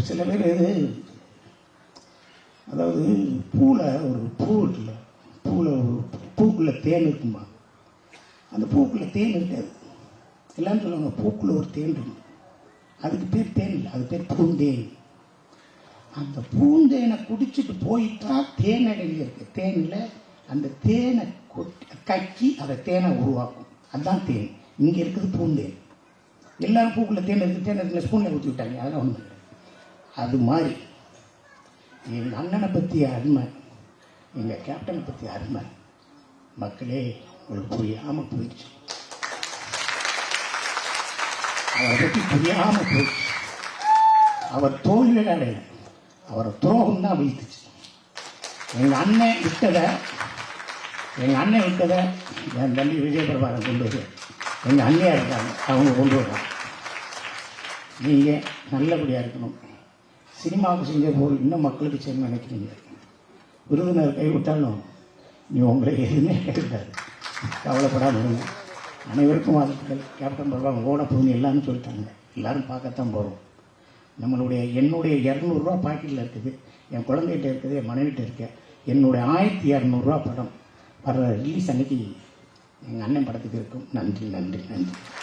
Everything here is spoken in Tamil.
சில பேர் அதாவது பூவில் ஒரு பூ இருக்குல்ல, பூவில் ஒரு பூக்குள்ளே தேன் இருக்குமா, அந்த பூக்குள்ளே தேன் இருக்காது. எல்லாரும் சொல்லுவாங்க பூக்குள்ளே ஒரு தேன் இருக்கு, அதுக்கு பேர் தேன் இல்லை, அது பேர் பூந்தேன். அந்த பூந்தேனை குடிச்சிட்டு போயிட்டா தேன் அடையில் இருக்கு. தேனில் அந்த தேனை கக்கி அதை தேனை உருவாக்கும், அதுதான் தேன். இங்கே இருக்குது பூந்தேன். எல்லாரும் பூக்குள்ள தேன் இருக்குது, தேன் இருக்குல்ல, ஸ்பூனில் ஊற்றி விட்டாங்க, அதெல்லாம் ஒன்றும் இல்லை. அது மாதிரி எங்கள் அண்ணனை பற்றி அருமை, எங்கள் கேப்டனை பற்றி அருமை மக்களே உங்களுக்கு புரியாமல் போயிடுச்சு. அவரை பற்றி புரியாமல் போயிடுச்சு. அவர் தோல்வியில் அடையலை, அவரை துரோகம் தான் வீழ்த்துச்சு. எங்கள் அண்ணன் விட்டதை என் தம்பி விஜயபிரபாரன் கொண்டு வருவார். எங்கள் அண்ணியாக இருக்காங்க, அவங்க கொண்டு வருவாங்க. நீங்கள் நல்லபடியாக இருக்கணும். சினிமாவுக்கு செஞ்ச போல் இன்னும் மக்களுக்கு செய்யணும்னு நினைக்கிறீங்க. விருதுநர் கைவிட்டாலும் நீ உங்களை எதுவுமே கேட்காது, கவலைப்படாமல் இருங்க. அனைவருக்கும் வாழ்த்துக்கள். கேப்டன் பிரபாகரன் ஓட போகணும் எல்லாரும் சொல்லிட்டாங்க, எல்லோரும் பார்க்கத்தான் போகிறோம். என்னுடைய 200 ரூபா பாக்கெட்டில் இருக்குது, என் குழந்தைகிட்ட இருக்குது, என் மனைவிட்ட இருக்க. என்னுடைய 1200 படம் வர்ற ரிலீஸ் அன்னைக்கு எங்கள் அண்ணன் படத்துக்கு இருக்கும். நன்றி நன்றி நன்றி.